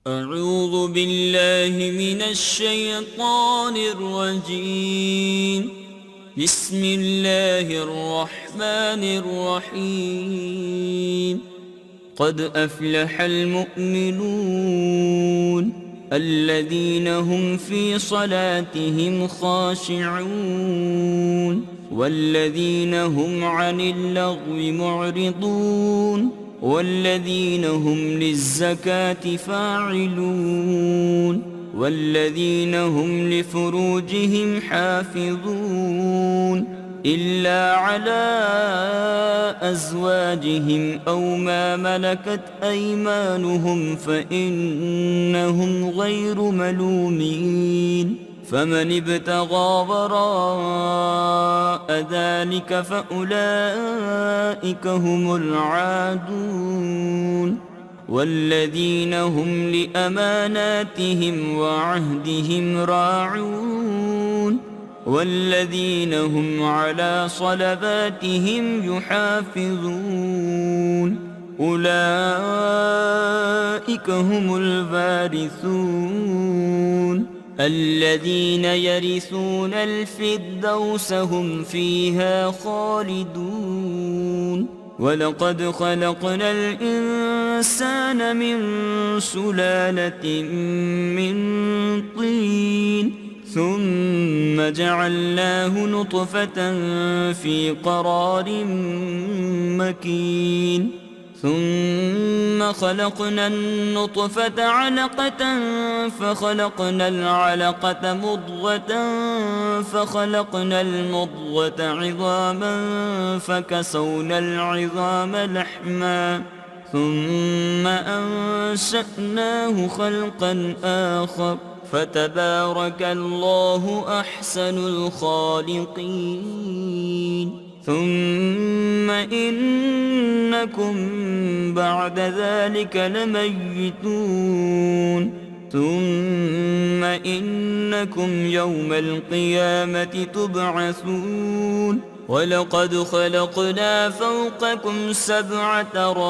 أعوذ بالله من الشيطان الرجيم. بسم الله الرحمن الرحيم. قد أفلح المؤمنون الذين هم في صلاتهم خاشعون والذين هم عن اللغو معرضون والذين هم للزكاة فاعلون والذين هم لفروجهم حافظون إلا على أزواجهم أو ما ملكت أيمانهم فإنهم غير ملومين. فمن ابتغى وراء ذلك فأولئك هم العادون والذين هم لأماناتهم وعهدهم راعون والذين هم على صلواتهم يحافظون أولئك هم الوارثون الذين يرثون الفردوس هم فيها خالدون. ولقد خلقنا الإنسان من سلالة من طين ثم جعلناه نطفة في قرار مكين ثم خلقنا النطفة علقة فخلقنا العلقة مضغة فخلقنا المضغة عظاما فكسونا العظام لحما ثم أنشأناه خلقا آخر فتبارك الله أحسن الخالقين. ثم إنكم بعد ذلك لميتون ثم إنكم يوم القيامة تبعثون. ولقد خلقنا فوقكم 7 طرائق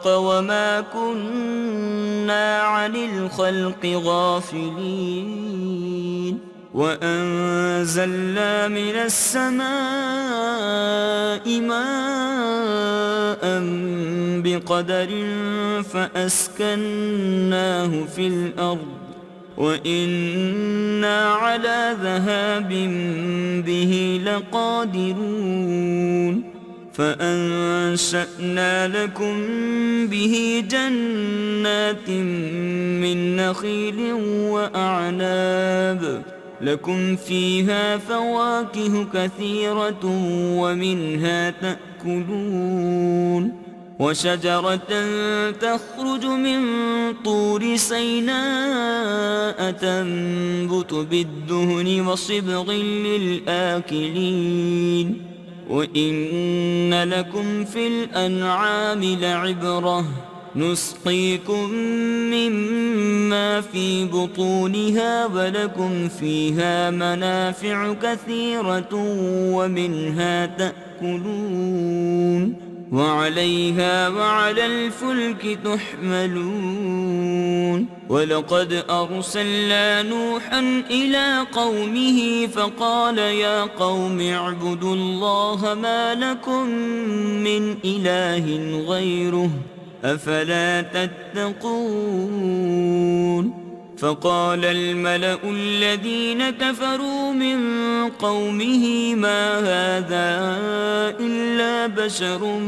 وما كنا عن الخلق غافلين وأنزلنا من السماء ماء بقدر فأسكناه في الأرض وإنا على ذهاب به لقادرون فأنشأنا لكم به جنات من نخيل وأعناب لكم فيها فواكه كثيرة ومنها تأكلون وشجرة تخرج من طور سيناء تنبت بالدهن وصبغ للآكلين وإن لكم في الأنعام لعبرة نسقيكم مما في بطونها ولكم فيها منافع كثيرة ومنها تأكلون وعليها وعلى الفلك تحملون. ولقد أرسلنا نوحا إلى قومه فقال يا قوم اعبدوا الله ما لكم من إله غيره أفلا تتقون. فقال الملأ الذين كفروا من قومه ما هذا إلا بشر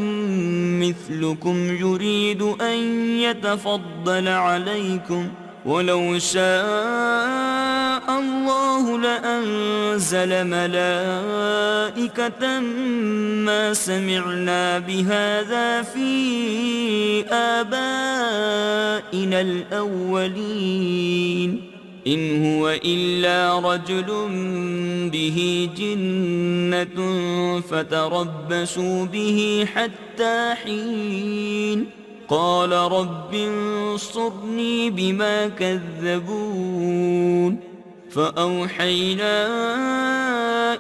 مثلكم يريد أن يتفضل عليكم ولو شاء الله لأنزل ملائكة ما سمعنا بهذا في آبائنا الأولين إن هو إلا رجل به جنة فتربصوا به حتى حين. قال رب انصرني بما كذبون فأوحينا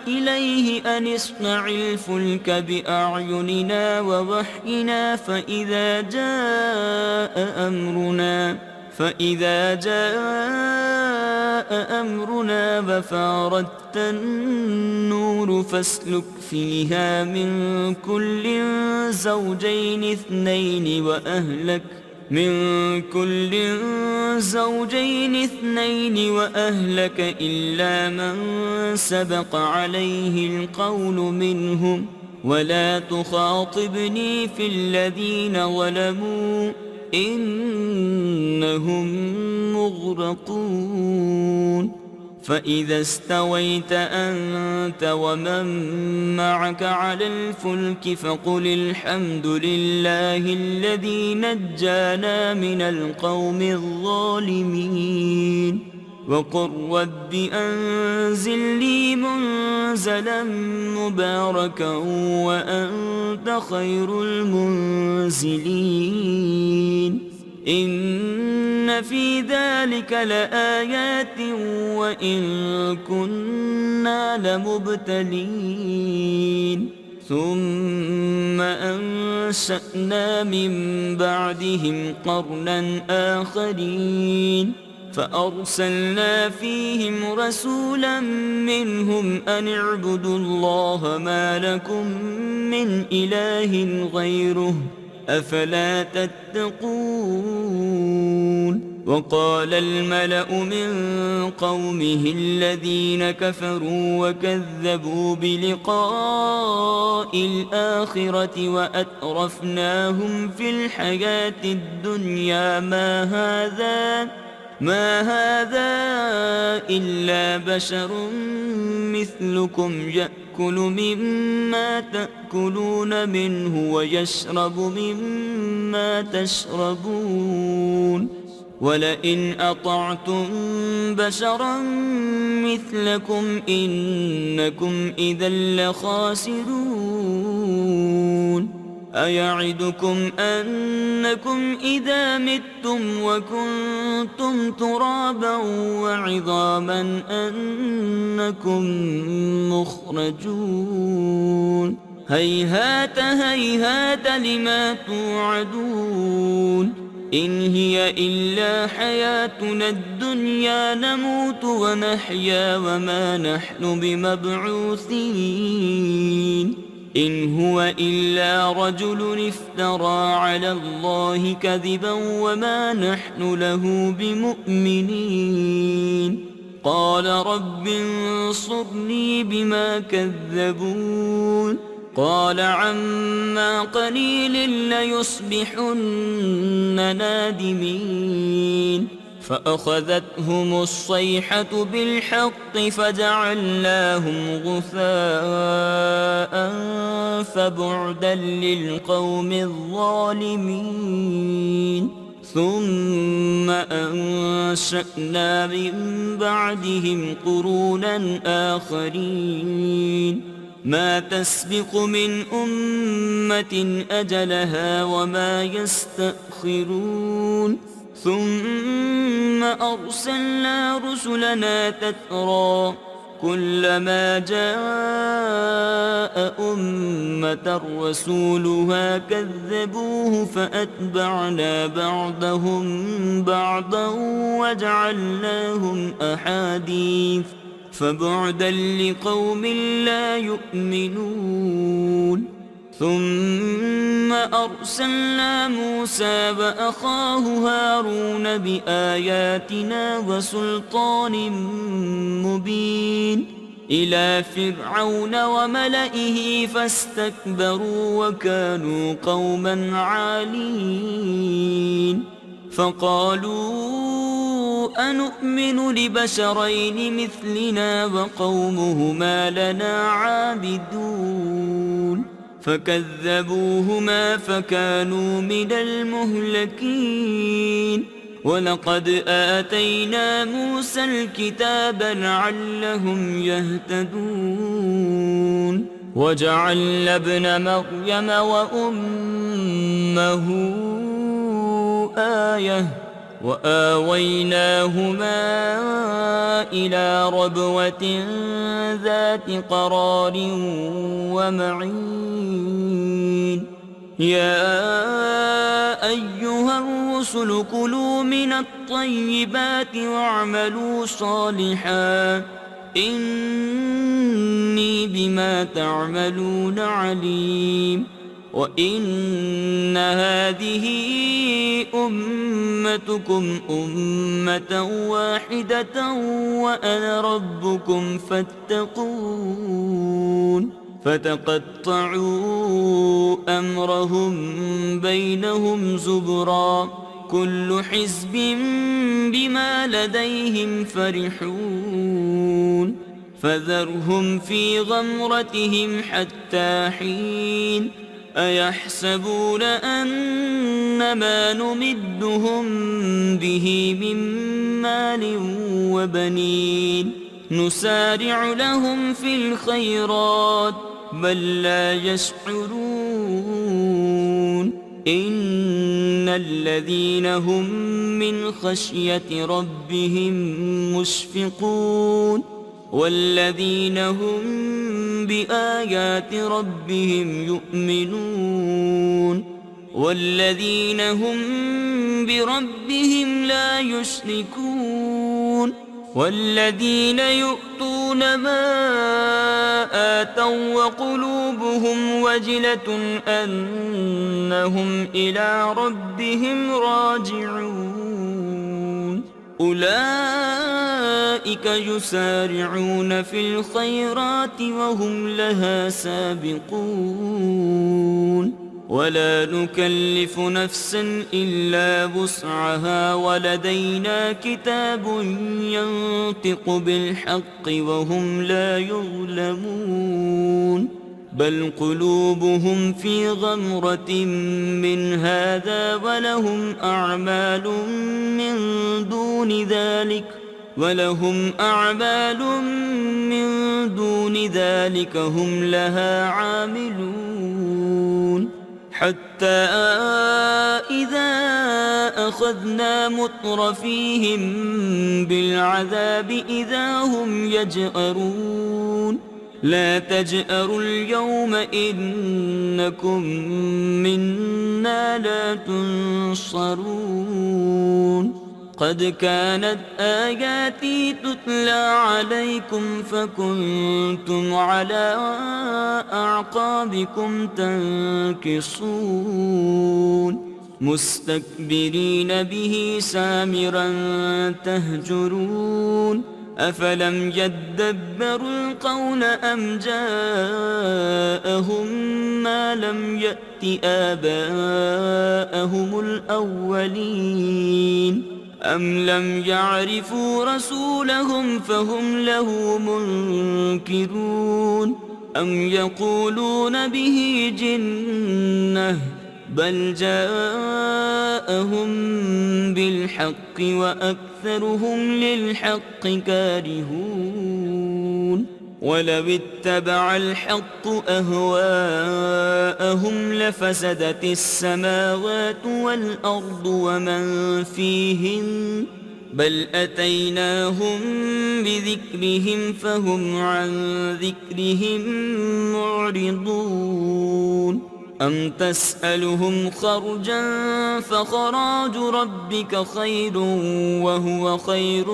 إليه أن اصنع الفلك بأعيننا ووحينا فإذا جاء أمرنا وفاردت النور فاسلك فيها من كل زوجين اثنين وأهلك إلا من سبق عليه القول منهم ولا تخاطبني في الذين ظلموا إنهم مغرقون فإذا استويت أنت ومن معك على الفلك فقل الحمد لله الذي نجانا من القوم الظالمين وقل رب أنزل لي منزلا مباركا وأنت خير المنزلين إن في ذلك لآيات وإن كنا لمبتلين ثم أنشأنا من بعدهم قرنا آخرين فأرسلنا فيهم رسولا منهم أن اعبدوا الله ما لكم من إله غيره أفلا تتقون وقال الملأ من قومه الذين كفروا وكذبوا بلقاء الآخرة وأترفناهم في الحياة الدنيا ما هذا إلا بشر مثلكم يأكل مما تأكلون منه ويشرب مما تشربون ولئن أطعتم بشرا مثلكم إنكم إذا لخاسرون أيعدكم أنكم إذا متم وكنتم ترابا وعظاما أنكم مخرجون هيهات هيهات لما توعدون إن هي إلا حياتنا الدنيا نموت ونحيا وما نحن بمبعوثين إن هو إلا رجل افترى على الله كذبا وما نحن له بمؤمنين قال رب انصرني بما كذبون قال عما قليل ليصبحن نادمين فأخذتهم الصيحة بالحق فجعلناهم غثاء فبعدا للقوم الظالمين ثم أنشأنا من بعدهم قرونا آخرين ما تسبق من أمة أجلها وما يستأخرون ثم أرسلنا رسلنا تترى كلما جاء أمة رسولها كذبوه فأتبعنا بعضهم بعضا وجعلناهم أحاديث فبعدا لقوم لا يؤمنون ثم أرسلنا موسى وأخاه هارون بآياتنا وسلطان مبين إلى فرعون وملئه فاستكبروا وكانوا قوما عالين فقالوا أنؤمن لبشرين مثلنا وقومهما لنا عابدون فكذبوهما فكانوا من المهلكين ولقد آتينا موسى الكتاب لعلهم يهتدون وجعلنا ابن مريم وأمه وآويناهما إلى ربوة ذات قرار ومعين يا أيها الرسل كلوا من الطيبات واعملوا صالحا إني بما تعملون عليم وإن هذه أمتكم أمة واحدة وأنا ربكم فاتقون فتقطعوا أمرهم بينهم زبرا كل حزب بما لديهم فرحون فذرهم في غمرتهم حتى حين أيحسبون أن ما نمدهم به من مال وبنين نسارع لهم في الخيرات بل لا يشعرون إن الذين هم من خشية ربهم مشفقون والذين هم بآيات ربهم يؤمنون والذين هم بربهم لا يشركون والذين يؤتون ما آتوا وقلوبهم وجلة أنهم إلى ربهم راجعون أولئك يسارعون في الخيرات وهم لها سابقون ولا نكلف نفسا إلا وسعها ولدينا كتاب ينطق بالحق وهم لا يظلمون بل قلوبهم في غمرة من هذا ولهم أعمال من دون ذلك هم لها عاملون حتى إذا أخذنا مترفيهم بالعذاب إذا هم يجأرون لا تجأروا اليوم إنكم منا لا تنصرون قد كانت آياتي تتلى عليكم فكنتم على أعقابكم تنكصون مستكبرين به سامرا تهجرون أفلم يدبروا القول أم جاءهم ما لم يأت آباءهم الأولين أم لم يعرفوا رسولهم فهم له منكرون أم يقولون به جنة بل جاءهم بالحق وأكثرهم للحق كارهون ولو اتبع الحق أهواءهم لفسدت السماوات والأرض ومن فيهن بل أتيناهم بذكرهم فهم عن ذكرهم معرضون أم تسألهم خرجا فخراج ربك خير وهو خير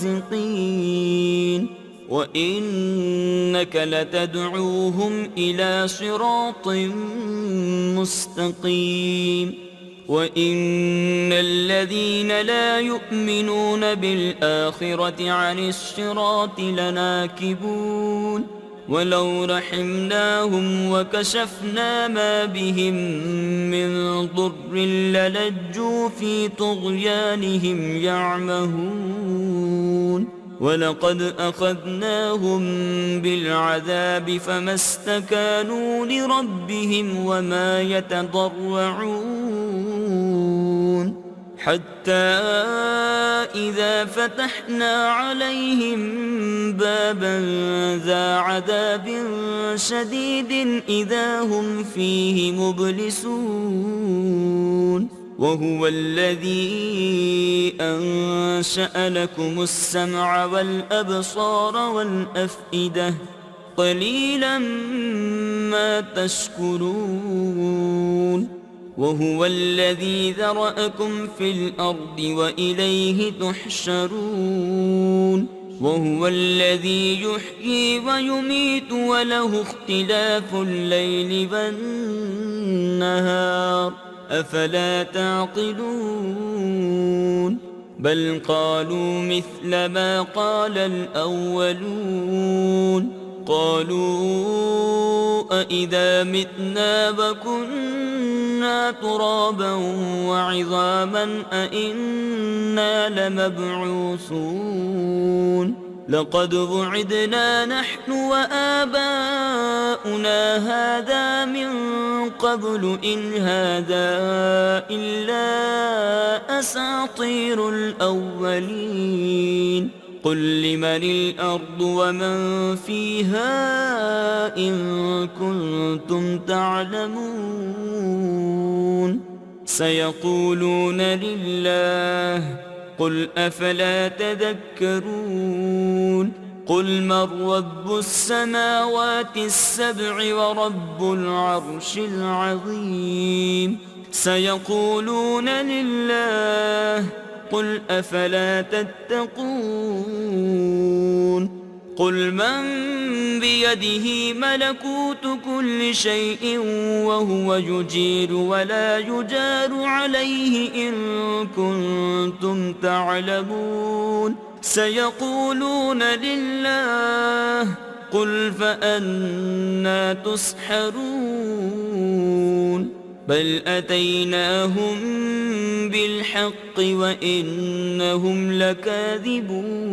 الرازقين وإنك لتدعوهم إلى صراط مستقيم وإن الذين لا يؤمنون بالآخرة عن الصراط لناكبون ولو رحمناهم وكشفنا ما بهم من ضر للجوا في طغيانهم يعمهون ولقد أخذناهم بالعذاب فما استكانوا لربهم وما يتضرعون حتى إذا فتحنا عليهم بابا ذا عذاب شديد إذا هم فيه مبلسون وهو الذي أنشأ لكم السمع والأبصار والأفئدة قليلا ما تشكرون وهو الذي ذرأكم في الأرض وإليه تحشرون وهو الذي يحيي ويميت وله اختلاف الليل والنهار أفلا تعقلون بل قالوا مثل ما قال الأولون قالوا أإذا متنا وكنا ترابا وعظاما أإنا لمبعوثون لقد وعدنا نحن وآباؤنا هذا من قبل إن هذا إلا أساطير الأولين قل لمن الأرض ومن فيها إن كنتم تعلمون سيقولون لله قل أفلا تذكرون قل من رب السماوات السبع ورب العرش العظيم سيقولون لله قل أفلا تتقون قل من بيده ملكوت كل شيء وهو يجير ولا يجار عليه إن كنتم تعلمون سيقولون لله قل فأنى تسحرون بل أتيناهم بالحق وإنهم لكاذبون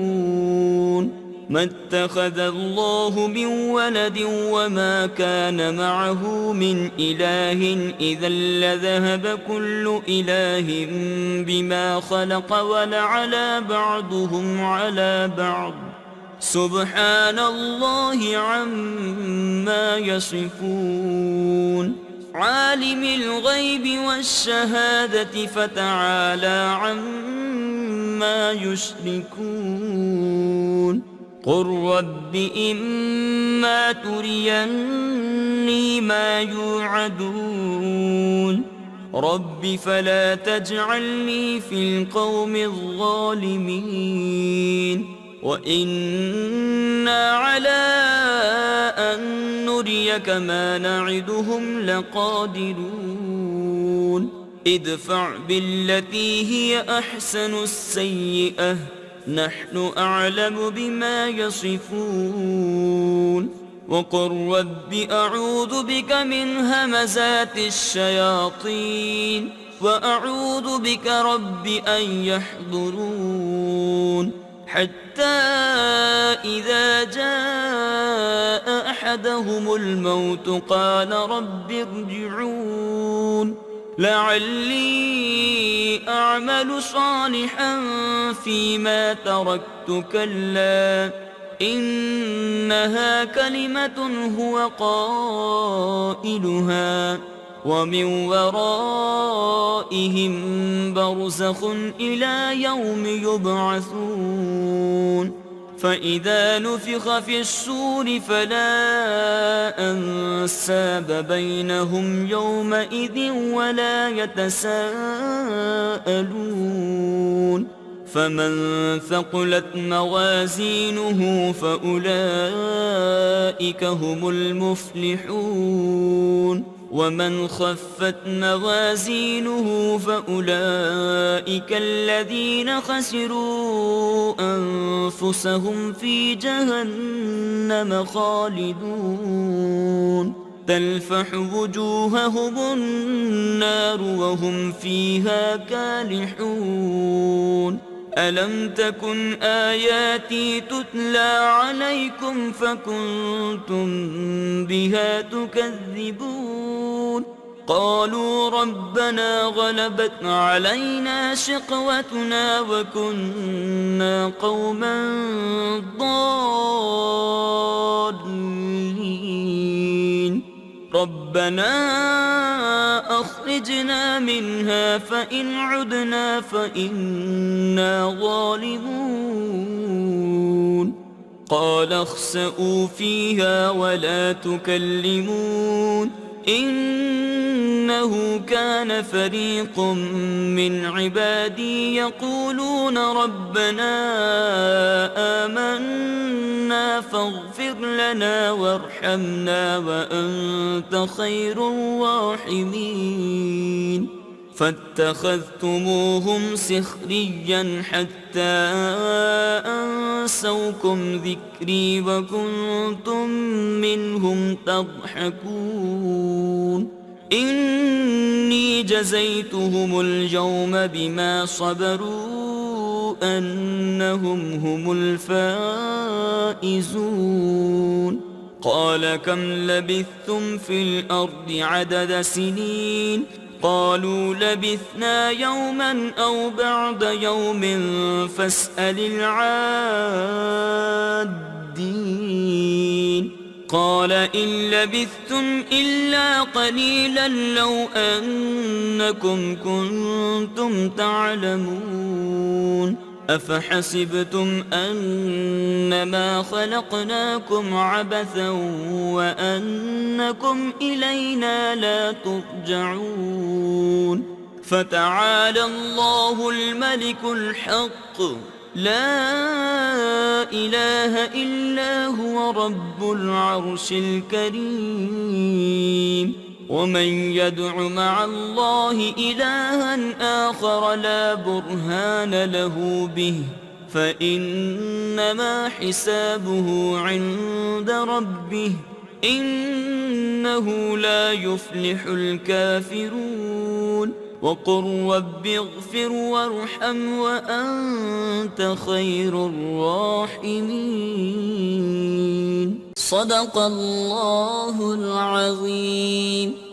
ما اتخذ الله من ولد وما كان معه من إله إذا لذهب كل إله بما خلق ولعلى بعضهم على بعض سبحان الله عما يصفون عالم الغيب والشهادة فتعالى عما يشركون قل رب إما تريني ما يوعدون رب فلا تجعلني في القوم الظالمين وإنا على أن نريك ما نعدهم لقادرون ادفع بالتي هي أحسن السيئة نحن أعلم بما يصفون وقل رب أعوذ بك من همزات الشياطين وأعوذ بك رب أن يحضرون حتى إذا جاء أحدهم الموت قال رب ارجعون لعلي أعمل صالحا فيما تركت كلا إنها كلمة هو قائلها ومن ورائهم برزخ إلى يوم يبعثون فإذا نفخ في الصور فلا أنساب بينهم يومئذ ولا يتساءلون فمن ثقلت موازينه فأولئك هم المفلحون ومن خفت موازينه فأولئك الذين خسروا أنفسهم في جهنم خالدون تلفح وجوههم النار وهم فيها كالحون ألم تكن آياتي تتلى عليكم فكنتم بها تكذبون قالوا ربنا غلبت علينا شقوتنا وكنا قوما ضالين ربنا أخرجنا منها فإن عدنا فإنا ظالمون قال اخسئوا فيها ولا تكلمون إنه كان فريق من عبادي يقولون ربنا آمنا فاغفر لنا وارحمنا وأنت خير الراحمين فاتخذتموهم سخريا حتى أنسوكم ذكري وكنتم منهم تضحكون إني جزيتهم اليوم بما صبروا أنهم هم الفائزون قال كم لبثتم في الأرض عدد سنين قالوا لبثنا يوما أو بعض يوم فاسأل العادين قال إن لبثتم إلا قليلا لو أنكم كنتم تعلمون أفحسبتم أنما خلقناكم عبثا وأنكم إلينا لا ترجعون فتعالى الله الملك الحق لا إله إلا هو رب العرش الكريم ومن يدع مع الله إلها آخر لا برهان له به فإنما حسابه عند ربه إنه لا يفلح الكافرون وقل رب اغفر وارحم وأنت خير الراحمين صدق الله العظيم.